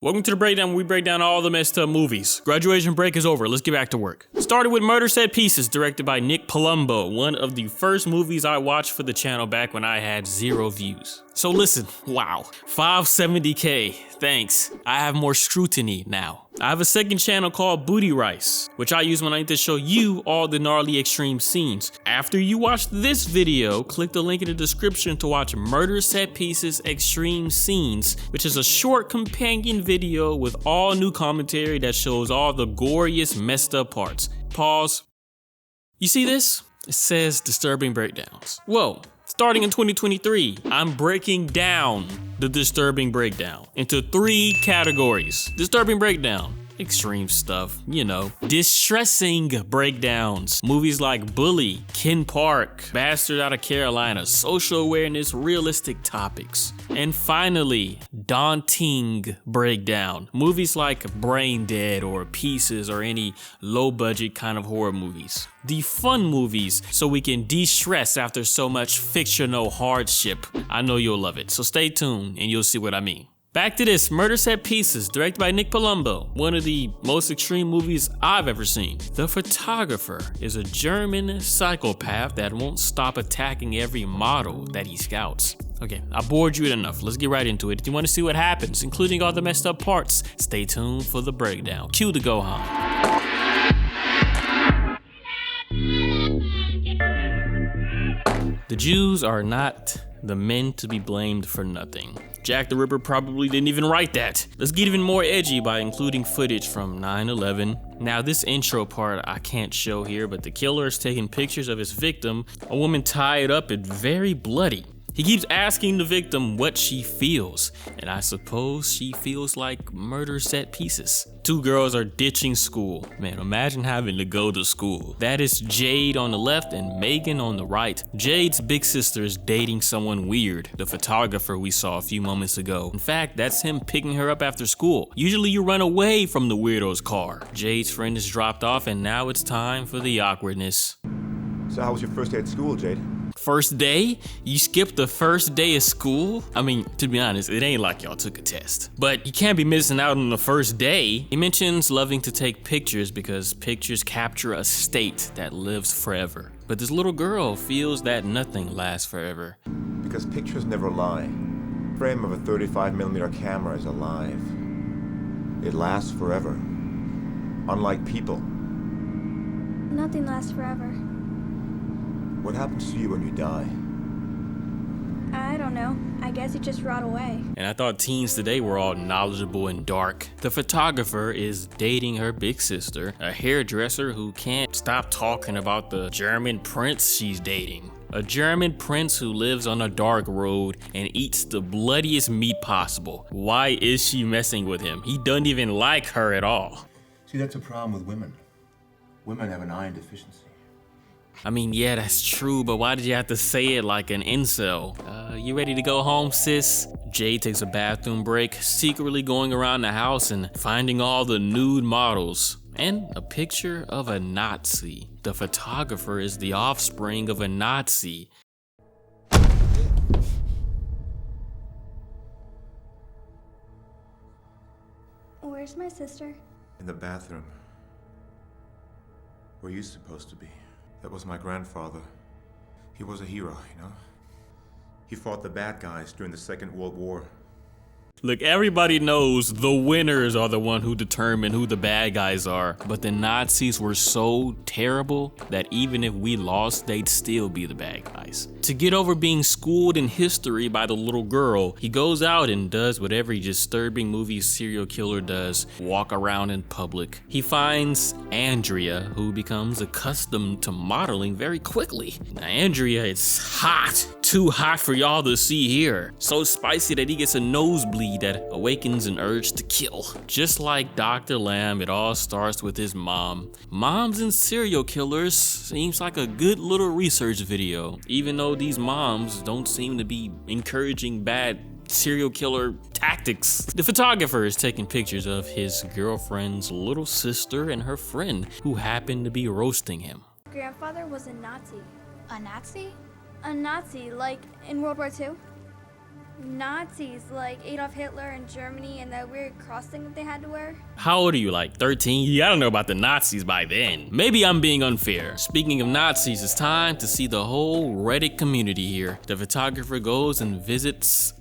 Welcome to the breakdown where we break down all the messed up movies. Graduation break is over, let's get back to work. Started with Murder Set Pieces, directed by Nick Palumbo, one of the first movies I watched for the channel back when I had 0 views. So listen, wow, 570K, thanks. I have more scrutiny now. I have a second channel called SpookyRice, which I use when I need to show you all the gnarly extreme scenes. After you watch this video, click the link in the description to watch Murder Set Pieces Extreme Scenes, which is a short companion video with all new commentary that shows all the goriest messed up parts. Pause. You see this? It says disturbing breakdowns. Whoa. Starting in 2023, I'm breaking down the disturbing breakdown into 3 categories. Disturbing breakdown, extreme stuff, you know. Distressing breakdowns, movies like Bully, Ken Park, Bastard Out of Carolina, social awareness, realistic topics. And finally, daunting breakdown, movies like Brain Dead or Pieces or any low budget kind of horror movies. The fun movies so we can de-stress after so much fictional hardship. I know you'll love it, so stay tuned and you'll see what I mean. Back to this, Murder Set Pieces, directed by Nick Palumbo, one of the most extreme movies I've ever seen. The photographer is a German psychopath that won't stop attacking every model that he scouts. Okay, I bored you enough, let's get right into it. If you want to see what happens, including all the messed up parts, stay tuned for the breakdown. Cue the Gohan. The Jews are not the men to be blamed for nothing. Jack the Ripper probably didn't even write that. Let's get even more edgy by including footage from 9/11. Now this intro part I can't show here, but the killer is taking pictures of his victim, a woman tied up and very bloody. He keeps asking the victim what she feels, and I suppose she feels like murder set pieces. 2 girls are ditching school. Man, imagine having to go to school. That is Jade on the left and Megan on the right. Jade's big sister is dating someone weird, the photographer we saw a few moments ago. In fact, that's him picking her up after school. Usually you run away from the weirdo's car. Jade's friend is dropped off and now it's time for the awkwardness. So how was your first day at school, Jade? First day? You skipped the first day of school? I mean, to be honest, it ain't like y'all took a test. But you can't be missing out on the first day. He mentions loving to take pictures because pictures capture a state that lives forever. But this little girl feels that nothing lasts forever. Because pictures never lie. Frame of a 35mm camera is alive. It lasts forever. Unlike people. Nothing lasts forever. What happens to you when you die? I don't know. I guess it just rot away. And I thought teens today were all knowledgeable and dark. The photographer is dating her big sister, a hairdresser who can't stop talking about the German prince she's dating. A German prince who lives on a dark road and eats the bloodiest meat possible. Why is she messing with him? He doesn't even like her at all. See, that's a problem with women. Women have an iron deficiency. I mean, yeah, that's true, but why did you have to say it like an incel? You ready to go home, sis? Jade takes a bathroom break, secretly going around the house and finding all the nude models. And a picture of a Nazi. The photographer is the offspring of a Nazi. Where's my sister? In the bathroom. Where you supposed to be. That was my grandfather. He was a hero, you know? He fought the bad guys during the Second World War. Look, everybody knows the winners are the one who determine who the bad guys are, but the Nazis were so terrible that even if we lost, they'd still be the bad guys. To get over being schooled in history by the little girl, he goes out and does what every disturbing movie serial killer does, walk around in public. He finds Andrea, who becomes accustomed to modeling very quickly. Now, Andrea is hot, too hot for y'all to see here. So spicy that he gets a nosebleed that awakens an urge to kill. Just like Dr. Lamb, it all starts with his mom. Moms and serial killers seems like a good little research video, even though these moms don't seem to be encouraging bad serial killer tactics. The photographer is taking pictures of his girlfriend's little sister and her friend who happen to be roasting him. Grandfather was a Nazi. A Nazi? A Nazi, like in World War II? Nazis like Adolf Hitler in Germany and that weird cross thing that they had to wear? How old are you, like 13? Yeah, I don't know about the Nazis by then. Maybe I'm being unfair. Speaking of Nazis, it's time to see the whole Reddit community here. The photographer goes and visits,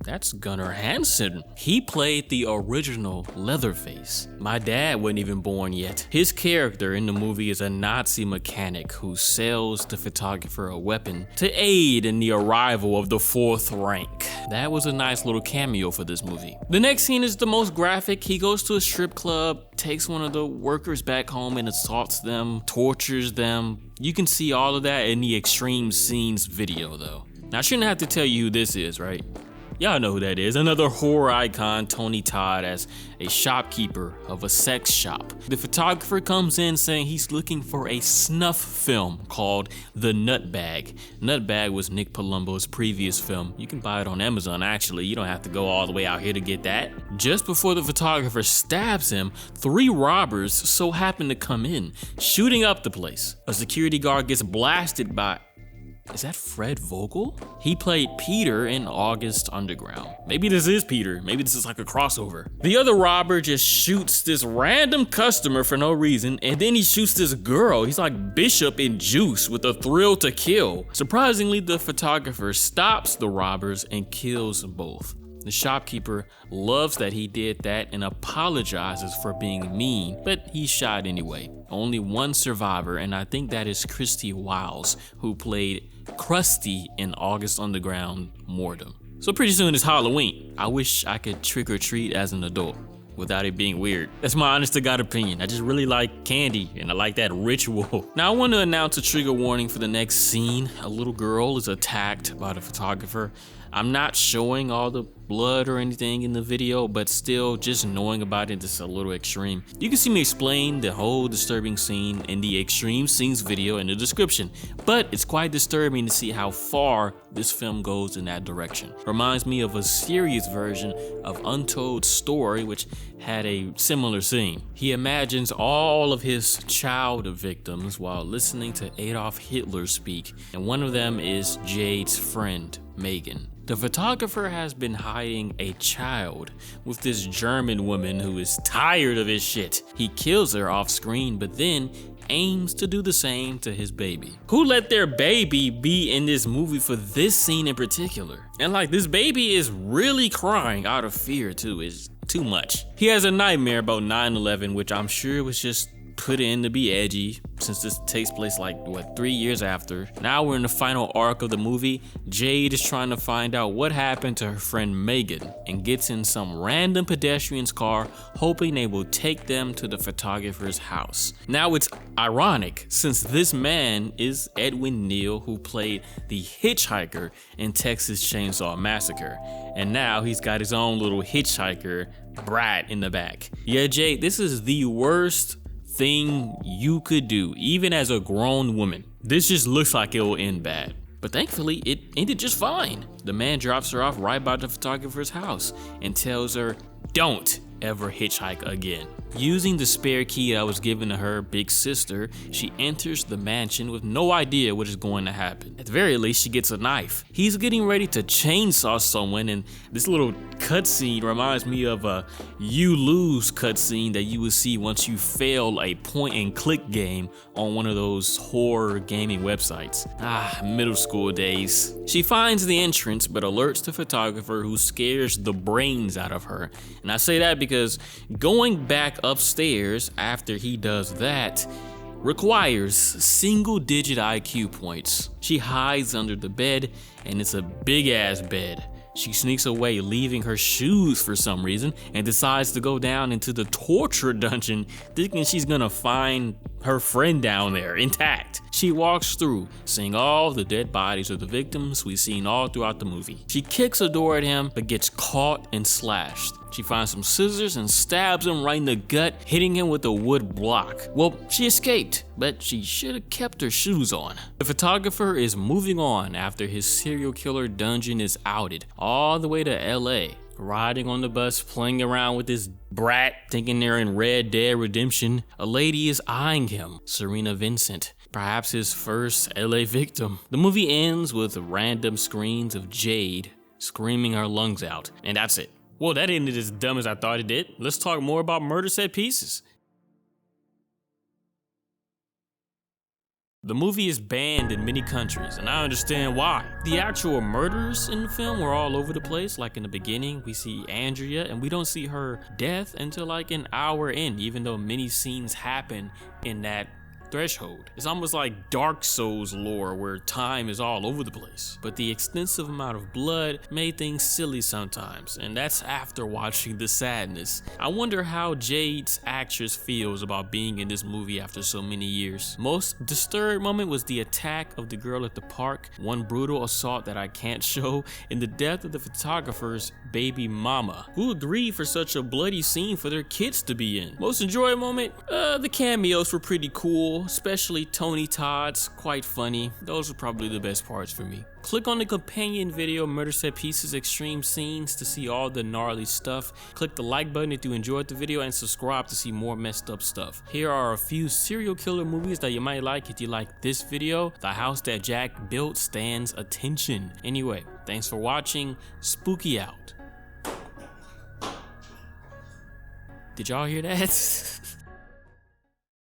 that's Gunnar Hansen. He played the original Leatherface. My dad wasn't even born yet. His character in the movie is a Nazi mechanic who sells the photographer a weapon to aid in the arrival of the Fourth Reich. That was a nice little cameo for this movie. The next scene is the most graphic. He goes to a strip club, takes one of the workers back home and assaults them, tortures them. You can see all of that in the Extreme Scenes video though. Now I shouldn't have to tell you who this is, right? Y'all know who that is. Another horror icon, Tony Todd, as a shopkeeper of a sex shop. The photographer comes in saying he's looking for a snuff film called The Nutbag. Nutbag was Nick Palumbo's previous film. You can buy it on Amazon, actually. You don't have to go all the way out here to get that. Just before the photographer stabs him, 3 robbers so happen to come in, shooting up the place. A security guard gets blasted by... Is that Fred Vogel? He played Peter in August Underground. Maybe this is Peter. Maybe this is like a crossover. The other robber just shoots this random customer for no reason, and then he shoots this girl. He's like Bishop in Juice with a thrill to kill. Surprisingly, the photographer stops the robbers and kills both. The shopkeeper loves that he did that and apologizes for being mean, but he's shot anyway. Only one survivor, and I think that is Christy Wiles, who played Krusty in August Underground Mortem. So pretty soon it's Halloween. I wish I could trick or treat as an adult without it being weird. That's my honest to God opinion. I just really like candy and I like that ritual. Now I want to announce a trigger warning for the next scene. A little girl is attacked by the photographer. I'm not showing all the blood or anything in the video, but still just knowing about it is a little extreme. You can see me explain the whole disturbing scene in the Extreme Scenes video in the description, but it's quite disturbing to see how far this film goes in that direction. Reminds me of a serious version of Untold Story, which had a similar scene. He imagines all of his child victims while listening to Adolf Hitler speak, and one of them is Jade's friend, Megan. The photographer has been hiding a child with this German woman who is tired of his shit. He kills her off screen, but then aims to do the same to his baby. Who let their baby be in this movie for this scene in particular? And like, this baby is really crying out of fear too. It's too much. He has a nightmare about 9/11, which I'm sure was just put in to be edgy, since this takes place like 3 years after. Now we're in the final arc of the movie. Jade is trying to find out what happened to her friend Megan and gets in some random pedestrian's car, hoping they will take them to the photographer's house. Now it's ironic, since this man is Edwin Neal, who played the hitchhiker in Texas Chainsaw Massacre, and now he's got his own little hitchhiker brat in the back. Yeah, Jade, this is the worst thing you could do, even as a grown woman. This just looks like it will end bad. But thankfully, it ended just fine. The man drops her off right by the photographer's house and tells her, don't ever hitchhike again. Using the spare key that was given to her big sister, she enters the mansion with no idea what is going to happen. At the very least, she gets a knife. He's getting ready to chainsaw someone, and this little cutscene reminds me of a You Lose cutscene that you would see once you fail a point-and-click game on one of those horror gaming websites. Middle school days. She finds the entrance, but alerts the photographer, who scares the brains out of her. And I say that because going back upstairs after he does that requires single-digit IQ points. She hides under the bed, and it's a big-ass bed. She sneaks away, leaving her shoes for some reason, and decides to go down into the torture dungeon, thinking she's gonna find her friend down there intact. She walks through, seeing all the dead bodies of the victims we've seen all throughout the movie. She kicks a door at him, but gets caught and slashed. She finds some scissors and stabs him right in the gut, hitting him with a wood block. Well, she escaped, but she should have kept her shoes on. The photographer is moving on after his serial killer dungeon is outed, all the way to LA. Riding on the bus, playing around with this brat, thinking they're in Red Dead Redemption, a lady is eyeing him, Serena Vincent, perhaps his first LA victim. The movie ends with random screens of Jade screaming her lungs out, and that's it. Well, that ended as dumb as I thought it did. Let's talk more about murder set pieces. The movie is banned in many countries, and I understand why. The actual murders in the film were all over the place. Like in the beginning, we see Andrea, and we don't see her death until like an hour in, even though many scenes happen in that threshold. It's almost like Dark Souls lore where time is all over the place. But the extensive amount of blood made things silly sometimes, and that's after watching The Sadness. I wonder how Jade's actress feels about being in this movie after so many years. Most disturbed moment was the attack of the girl at the park, one brutal assault that I can't show, and the death of the photographer's baby mama, who agreed for such a bloody scene for their kids to be in. Most enjoyable moment? The cameos were pretty cool, especially Tony Todd's, quite funny. Those were probably the best parts for me. Click on the companion video, Murder Set Pieces Extreme Scenes, to see all the gnarly stuff. Click the like button if you enjoyed the video, and subscribe to see more messed up stuff. Here are a few serial killer movies that you might like if you like this video. The house that Jack built stands attention. Anyway, thanks for watching. Spooky out. Did y'all hear that?